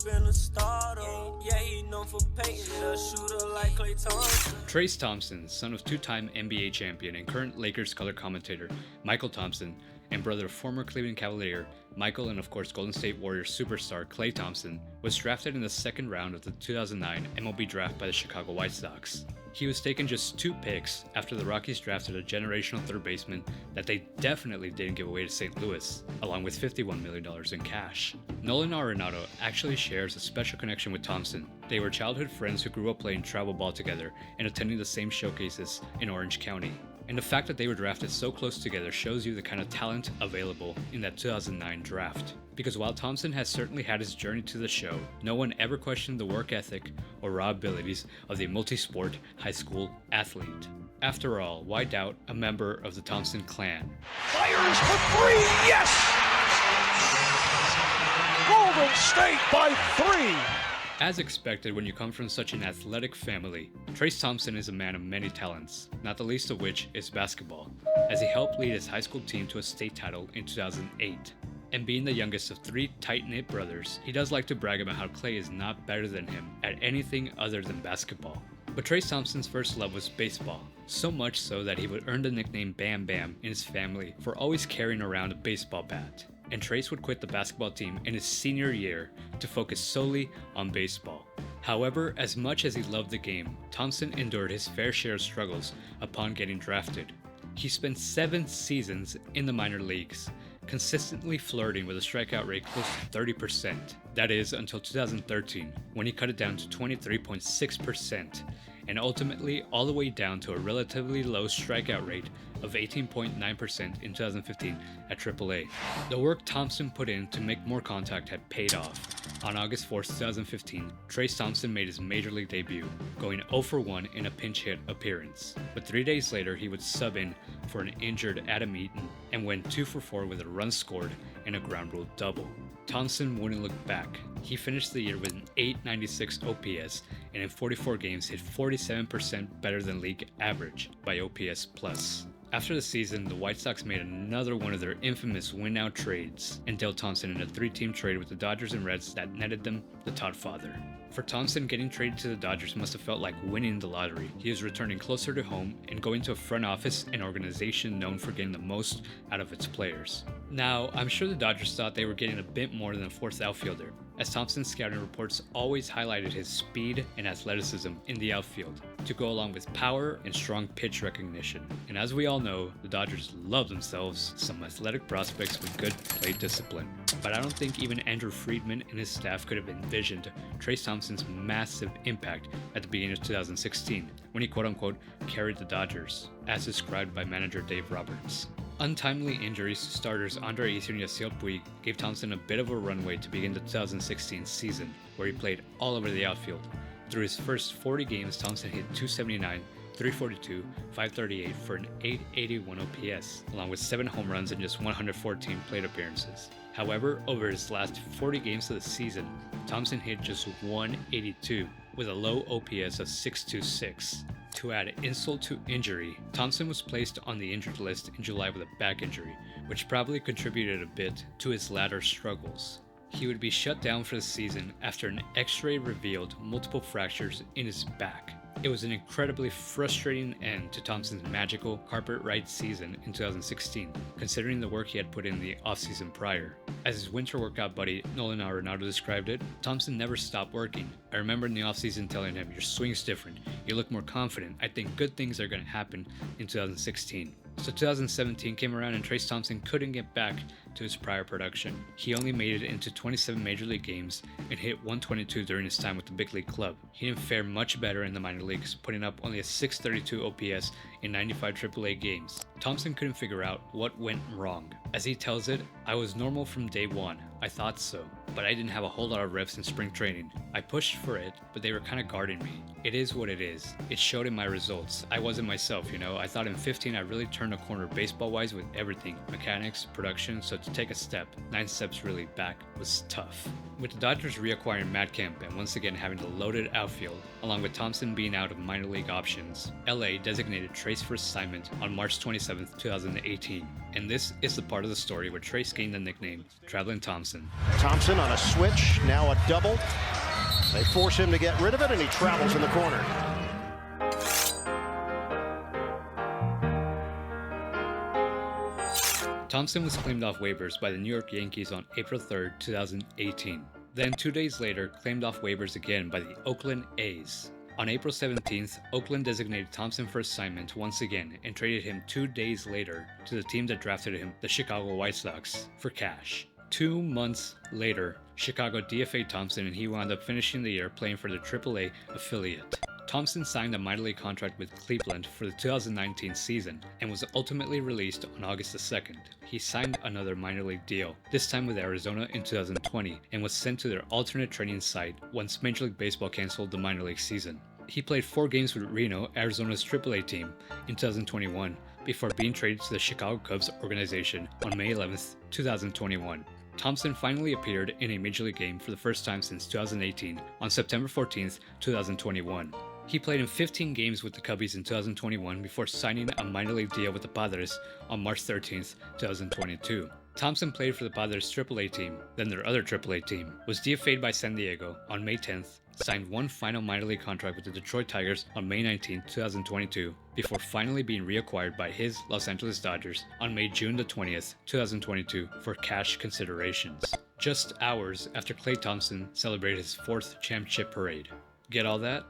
been a starter. Yeah, he known for painting a shooter like Klay Thompson. Trayce Thompson, son of two-time NBA champion and current Lakers color commentator Mychal Thompson, and brother of former Cleveland Cavalier Mychal and of course Golden State Warriors superstar Klay Thompson, was drafted in the second round of the 2009 MLB draft by the Chicago White Sox. He was taken just 2 picks after the Rockies drafted a generational third baseman that they definitely didn't give away to St. Louis, along with $51 million in cash. Nolan Arenado actually shares a special connection with Thompson. They were childhood friends who grew up playing travel ball together and attending the same showcases in Orange County. And the fact that they were drafted so close together shows you the kind of talent available in that 2009 draft. Because while Thompson has certainly had his journey to the show, no one ever questioned the work ethic or raw abilities of the multi-sport high school athlete. After all, why doubt a member of the Thompson clan? Fires for 3, yes! Golden State by 3! As expected when you come from such an athletic family, Trayce Thompson is a man of many talents, not the least of which is basketball, as he helped lead his high school team to a state title in 2008. And being the youngest of 3 tight-knit brothers, he does like to brag about how Klay is not better than him at anything other than basketball. But Trayce Thompson's first love was baseball, so much so that he would earn the nickname Bam Bam in his family for always carrying around a baseball bat. And Trayce would quit the basketball team in his senior year to focus solely on baseball. However, as much as he loved the game, Thompson endured his fair share of struggles upon getting drafted. He spent 7 seasons in the minor leagues, consistently flirting with a strikeout rate close to 30%. That is, until 2013, when he cut it down to 23.6%, and ultimately all the way down to a relatively low strikeout rate of 18.9% in 2015 at AAA. The work Thompson put in to make more contact had paid off. On August 4, 2015, Trayce Thompson made his major league debut, going 0 for 1 in a pinch hit appearance. But 3 days later, he would sub in for an injured Adam Eaton and went 2 for 4 with a run scored and a ground rule double. Thompson wouldn't look back. He finished the year with an .896 OPS and in 44 games hit 47% better than league average by OPS plus. After the season, the White Sox made another one of their infamous win-now trades and dealt Thompson in a 3-team trade with the Dodgers and Reds that netted them the Todd Father. For Thompson, getting traded to the Dodgers must have felt like winning the lottery. He is returning closer to home and going to a front office and organization known for getting the most out of its players. Now, I'm sure the Dodgers thought they were getting a bit more than a 4th outfielder, as Thompson's scouting reports always highlighted his speed and athleticism in the outfield, to go along with power and strong pitch recognition. And as we all know, the Dodgers love themselves some athletic prospects with good plate discipline. But I don't think even Andrew Friedman and his staff could have envisioned Trayce Thompson's massive impact at the beginning of 2016, when he quote-unquote carried the Dodgers, as described by manager Dave Roberts. Untimely injuries to starters Andre Ethier and Yasiel Puig gave Thompson a bit of a runway to begin the 2016 season, where he played all over the outfield. Through his first 40 games, Thompson hit .279, .342, .538 for an .881 OPS, along with 7 home runs in just 114 plate appearances. However, over his last 40 games of the season, Thompson hit just .182 with a low OPS of .626. To add insult to injury, Thompson was placed on the injured list in July with a back injury, which probably contributed a bit to his latter struggles. He would be shut down for the season after an X-ray revealed multiple fractures in his back. It was an incredibly frustrating end to Thompson's magical carpet ride season in 2016, considering the work he had put in the offseason prior. As his winter workout buddy Nolan Arenado described it, Thompson never stopped working. I remember in the offseason telling him, "Your swing's different, you look more confident, I think good things are going to happen in 2016. So 2017 came around and Trayce Thompson couldn't get back to his prior production. He only made it into 27 major league games and hit .122 during his time with the big league club. He didn't fare much better in the minor leagues, putting up only a .632 OPS in 95 AAA games. Thompson couldn't figure out what went wrong. As he tells it, "I was normal from day one. I thought so, but I didn't have a whole lot of reps in spring training. I pushed for it, but they were kind of guarding me. It is what it is. It showed in my results. I wasn't myself, you know. I thought in 15 I really turned a corner baseball-wise with everything. Mechanics, production, so to take a step, 9 steps really back, was tough." With the Dodgers reacquiring Matt Kemp and once again having the loaded outfield, along with Thompson being out of minor league options, LA designated Trayce for assignment on March 27, 7th, 2018, and this is the part of the story where Trace gained the nickname Traveling Thompson. Thompson on a switch, now a double. They force him to get rid of it, and he travels in the corner. Thompson was claimed off waivers by the New York Yankees on April 3rd, 2018. Then 2 days later, claimed off waivers again by the Oakland A's. On April 17th, Oakland designated Thompson for assignment once again and traded him 2 days later to the team that drafted him, the Chicago White Sox, for cash. 2 months later, Chicago DFA'd Thompson and he wound up finishing the year playing for the AAA affiliate. Thompson signed a minor league contract with Cleveland for the 2019 season and was ultimately released on August 2nd. He signed another minor league deal, this time with Arizona in 2020, and was sent to their alternate training site once Major League Baseball canceled the minor league season. He played 4 games with Reno, Arizona's AAA team, in 2021, before being traded to the Chicago Cubs organization on May 11th, 2021. Thompson finally appeared in a Major League game for the first time since 2018 on September 14th, 2021. He played in 15 games with the Cubbies in 2021 before signing a minor league deal with the Padres on March 13th, 2022. Thompson played for the Padres AAA team, then their other AAA team, was DFA'd by San Diego on May 10th, signed one final minor league contract with the Detroit Tigers on May 19, 2022, before finally being reacquired by his Los Angeles Dodgers on June 20th, 2022 for cash considerations, just hours after Klay Thompson celebrated his 4th championship parade. Get all that?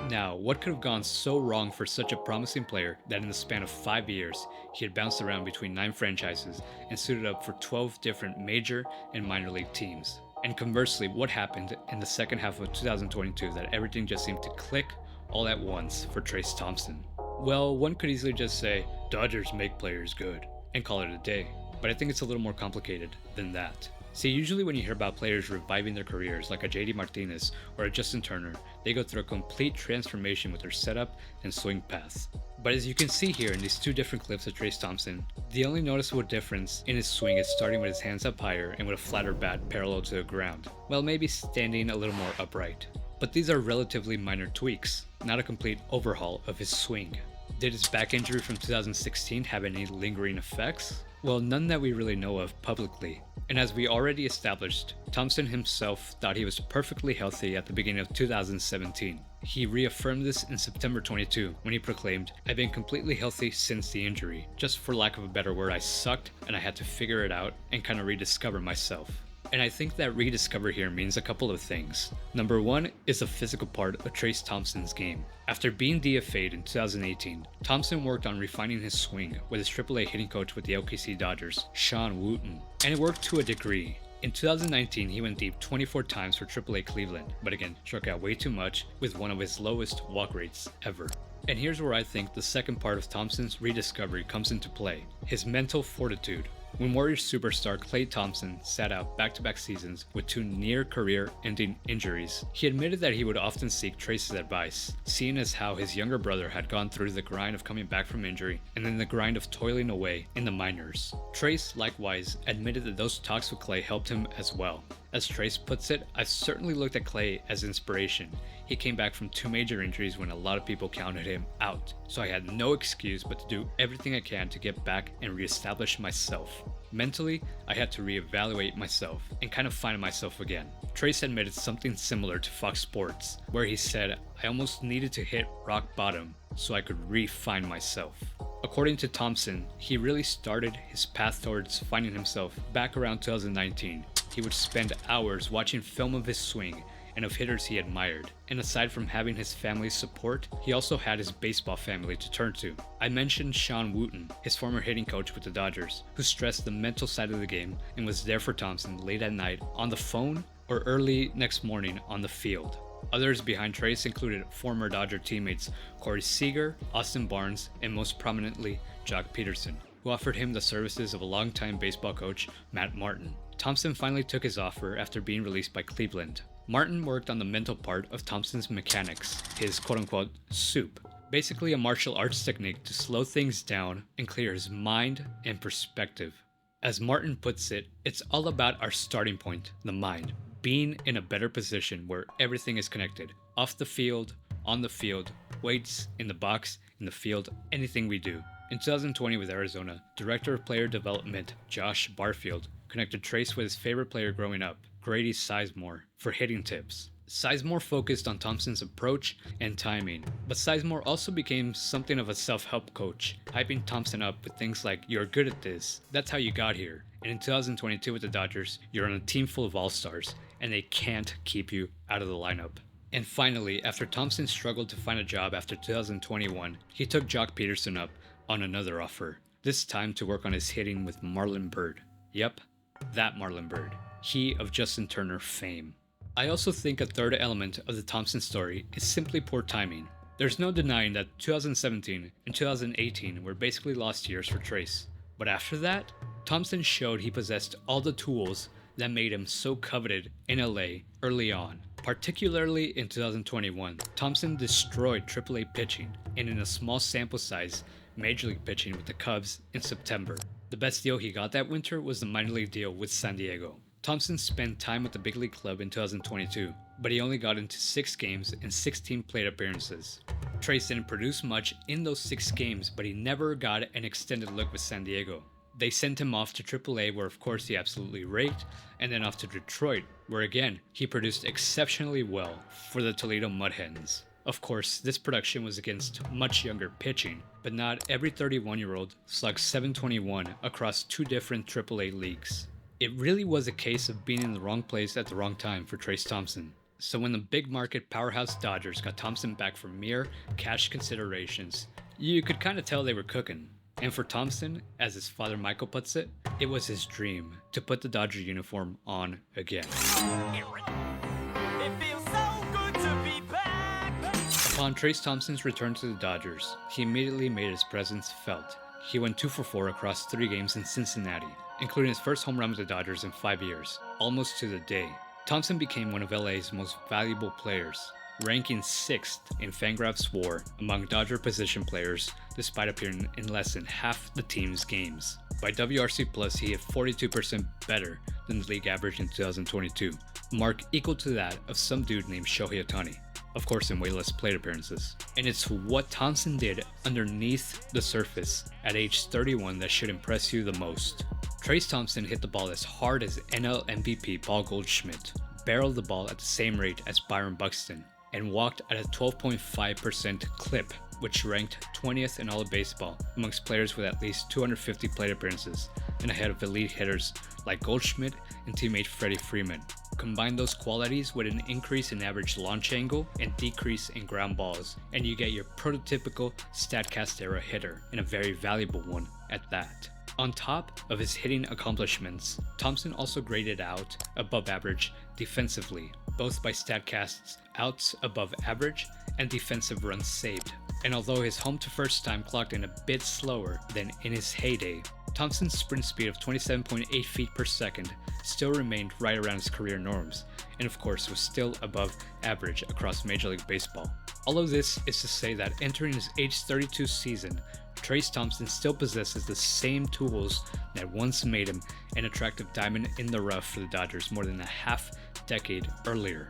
Now, what could have gone so wrong for such a promising player that in the span of 5 years, he had bounced around between 9 franchises and suited up for 12 different major and minor league teams? And conversely, what happened in the second half of 2022 that everything just seemed to click all at once for Trace Thompson? Well, one could easily just say, Dodgers make players good, and call it a day. But I think it's a little more complicated than that. See, usually when you hear about players reviving their careers like a JD Martinez or a Justin Turner, they go through a complete transformation with their setup and swing paths. But as you can see here in these 2 different clips of Trace Thompson, the only noticeable difference in his swing is starting with his hands up higher and with a flatter bat parallel to the ground, while maybe standing a little more upright. But these are relatively minor tweaks, not a complete overhaul of his swing. Did his back injury from 2016 have any lingering effects? Well, none that we really know of publicly. And as we already established, Thompson himself thought he was perfectly healthy at the beginning of 2017. He reaffirmed this in September 22 when he proclaimed, I've been completely healthy since the injury. Just for lack of a better word, I sucked and I had to figure it out and kind of rediscover myself. And I think that rediscover here means a couple of things. Number 1 is the physical part of Trace Thompson's game. After being DFA'd in 2018, Thompson worked on refining his swing with his AAA hitting coach with the OKC Dodgers, Sean Wooten, and it worked to a degree. In 2019, he went deep 24 times for AAA Cleveland, but again, struck out way too much with one of his lowest walk rates ever. And here's where I think the second part of Thompson's rediscovery comes into play, his mental fortitude. When Warriors superstar Klay Thompson sat out back-to-back seasons with 2 near career-ending injuries, he admitted that he would often seek Trace's advice, seeing as how his younger brother had gone through the grind of coming back from injury and then the grind of toiling away in the minors. Trace, likewise, admitted that those talks with Klay helped him as well. As Trace puts it, I've certainly looked at Klay as inspiration. He came back from 2 major injuries when a lot of people counted him out, so I had no excuse but to do everything I can to get back and reestablish myself. Mentally, I had to reevaluate myself and kind of find myself again. Trace admitted something similar to Fox Sports, where he said, I almost needed to hit rock bottom so I could re-find myself. According to Thompson, he really started his path towards finding himself back around 2019. He would spend hours watching film of his swing and of hitters he admired. And aside from having his family's support, he also had his baseball family to turn to. I mentioned Sean Wooten, his former hitting coach with the Dodgers, who stressed the mental side of the game and was there for Thompson late at night on the phone or early next morning on the field. Others behind Trace included former Dodger teammates Corey Seager, Austin Barnes, and most prominently Jock Peterson, who offered him the services of a longtime baseball coach, Matt Martin. Thompson finally took his offer after being released by Cleveland. Martin worked on the mental part of Thompson's mechanics, his quote-unquote soup, basically a martial arts technique to slow things down and clear his mind and perspective. As Martin puts it, it's all about our starting point, the mind, being in a better position where everything is connected, off the field, on the field, weights, in the box, in the field, anything we do. In 2020 with Arizona, Director of Player Development Josh Barfield connected Trayce with his favorite player growing up, Grady Sizemore, for hitting tips. Sizemore focused on Thompson's approach and timing, but Sizemore also became something of a self-help coach, hyping Thompson up with things like, "You're good at this, that's how you got here." And in 2022 with the Dodgers, you're on a team full of all-stars, and they can't keep you out of the lineup. And finally, after Thompson struggled to find a job after 2021, he took Jock Peterson up on another offer, this time to work on his hitting with Marlon Byrd. Yep, that Marlon Byrd. He of Justin Turner fame. I also think a third element of the Thompson story is simply poor timing. There's no denying that 2017 and 2018 were basically lost years for Trayce. But after that, Thompson showed he possessed all the tools that made him so coveted in LA early on. Particularly in 2021, Thompson destroyed AAA pitching, and in a small sample size, Major League pitching with the Cubs in September. The best deal he got that winter was the minor league deal with San Diego. Thompson spent time with the big league club in 2022, but he only got into 6 games and 16 plate appearances. Trayce didn't produce much in those 6 games, but he never got an extended look with San Diego. They sent him off to AAA, where of course he absolutely raked, and then off to Detroit, where again, he produced exceptionally well for the Toledo Mud Hens. Of course, this production was against much younger pitching, but not every 31-year-old slugged .721 across 2 different AAA leagues. It really was a case of being in the wrong place at the wrong time for Trayce Thompson. So when the big market powerhouse Dodgers got Thompson back for mere cash considerations, you could kind of tell they were cooking. And for Thompson, as his father Michael puts it, it was his dream to put the Dodger uniform on again. It feels so good to be back. Upon Trayce Thompson's return to the Dodgers, he immediately made his presence felt. He went 2 for 4 across 3 games in Cincinnati, including his first home run with the Dodgers in 5 years, almost to the day. Thompson became one of LA's most valuable players, ranking 6th in Fangraphs WAR among Dodger position players despite appearing in less than half the team's games. By WRC+, he hit 42% better than the league average in 2022, a mark equal to that of some dude named Shohei Ohtani, of course in way less plate appearances. And it's what Thompson did underneath the surface at age 31 that should impress you the most. Trayce Thompson hit the ball as hard as NL MVP Paul Goldschmidt, barreled the ball at the same rate as Byron Buxton, and walked at a 12.5% clip, which ranked 20th in all of baseball amongst players with at least 250 plate appearances, and ahead of elite hitters like Goldschmidt and teammate Freddie Freeman. Combine those qualities with an increase in average launch angle and decrease in ground balls, and you get your prototypical StatCast era hitter, and a very valuable one at that. On top of his hitting accomplishments, Thompson also graded out above average defensively, both by StatCast's outs above average and defensive runs saved. And although his home to first time clocked in a bit slower than in his heyday, Thompson's sprint speed of 27.8 feet per second still remained right around his career norms, and of course was still above average across Major League Baseball. All of this is to say that entering his age 32 season, Trayce Thompson still possesses the same tools that once made him an attractive diamond in the rough for the Dodgers more than a half decade earlier.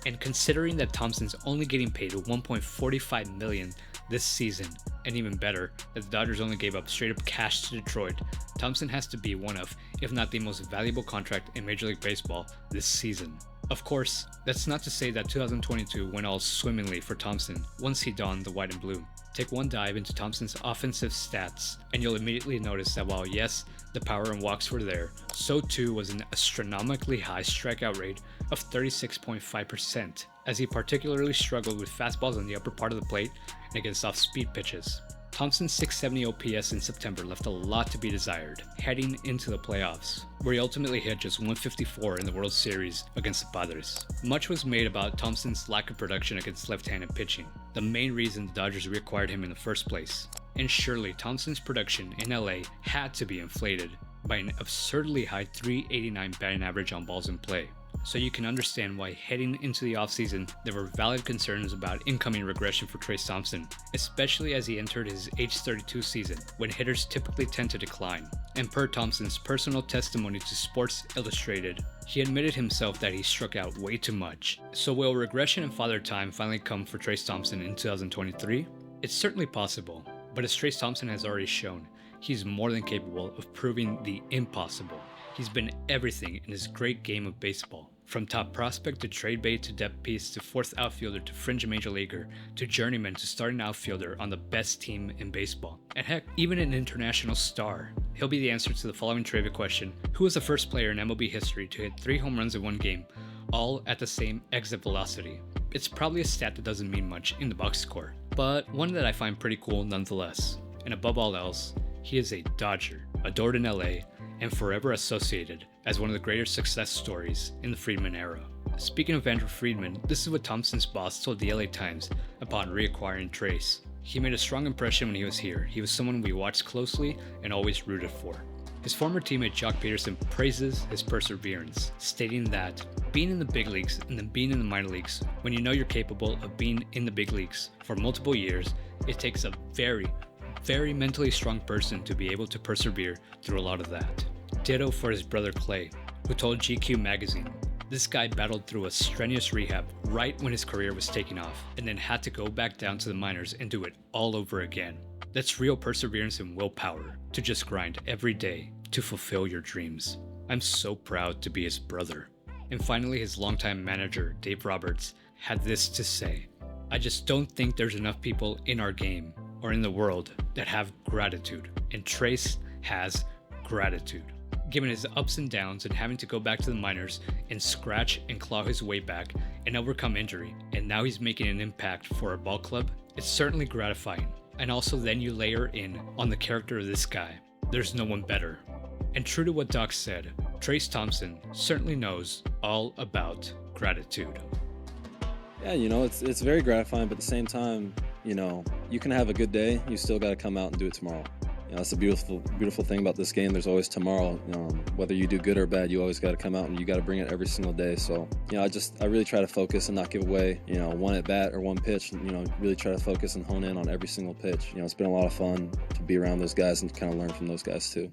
And considering that Thompson's only getting paid $1.45 million this season, and even better, that the Dodgers only gave up straight up cash to Detroit, Thompson has to be one of, if not the most valuable contract in Major League Baseball this season. Of course, that's not to say that 2022 went all swimmingly for Thompson once he donned the white and blue. Take one dive into Thompson's offensive stats, and you'll immediately notice that while yes, the power and walks were there, so too was an astronomically high strikeout rate of 36.5%, as he particularly struggled with fastballs on the upper part of the plate and against off-speed pitches. Thompson's 670 OPS in September left a lot to be desired, heading into the playoffs, where he ultimately hit just 154 in the World Series against the Padres. Much was made about Thompson's lack of production against left-handed pitching, the main reason the Dodgers reacquired him in the first place. And surely Thompson's production in LA had to be inflated by an absurdly high .389 batting average on balls in play. So you can understand why heading into the offseason, there were valid concerns about incoming regression for Trayce Thompson, especially as he entered his age 32 season, when hitters typically tend to decline. And per Thompson's personal testimony to Sports Illustrated, he admitted himself that he struck out way too much. So will regression and father time finally come for Trayce Thompson in 2023? It's certainly possible, But as Trayce Thompson has already shown, he's more than capable of proving the impossible. He's been everything in his great game of baseball. From top prospect to trade bait to depth piece to fourth outfielder to fringe major leaguer to journeyman to starting outfielder on the best team in baseball. And heck, even an international star. He'll be the answer to the following trivia question: who was the first player in MLB history to hit 3 home runs in one game, all at the same exit velocity? It's probably a stat that doesn't mean much in the box score, but one that I find pretty cool nonetheless. And above all else, he is a Dodger, adored in LA, and forever associated as one of the greater success stories in the Friedman era. Speaking of Andrew Friedman, this is what Thompson's boss told the LA Times upon reacquiring Trayce. He made a strong impression when he was here. He was someone we watched closely and always rooted for. His former teammate Jock Peterson praises his perseverance, stating that being in the big leagues and then being in the minor leagues, when you know you're capable of being in the big leagues for multiple years, it takes a very mentally strong person to be able to persevere through a lot of that. Ditto for his brother Clay, who told GQ magazine, this guy battled through a strenuous rehab right when his career was taking off, and then had to go back down to the minors and do it all over again. That's real perseverance and willpower, to just grind every day to fulfill your dreams. I'm so proud to be his brother. And finally, his longtime manager, Dave Roberts, had this to say: I just don't think there's enough people in our game or in the world that have gratitude, and Trayce has gratitude. Given his ups and downs and having to go back to the minors and scratch and claw his way back and overcome injury, and now he's making an impact for a ball club, it's certainly gratifying. And also then you layer in on the character of this guy. There's no one better. And true to what Doc said, Trayce Thompson certainly knows all about gratitude. Yeah, it's very gratifying, but at the same time, you can have a good day, you still got to come out and do it tomorrow. That's the beautiful thing about this game. There's always tomorrow. Whether you do good or bad, you always got to come out and you got to bring it every single day. So, I really try to focus and not give away, one at bat or one pitch. Really try to focus and hone in on every single pitch. It's been a lot of fun to be around those guys and kind of learn from those guys too.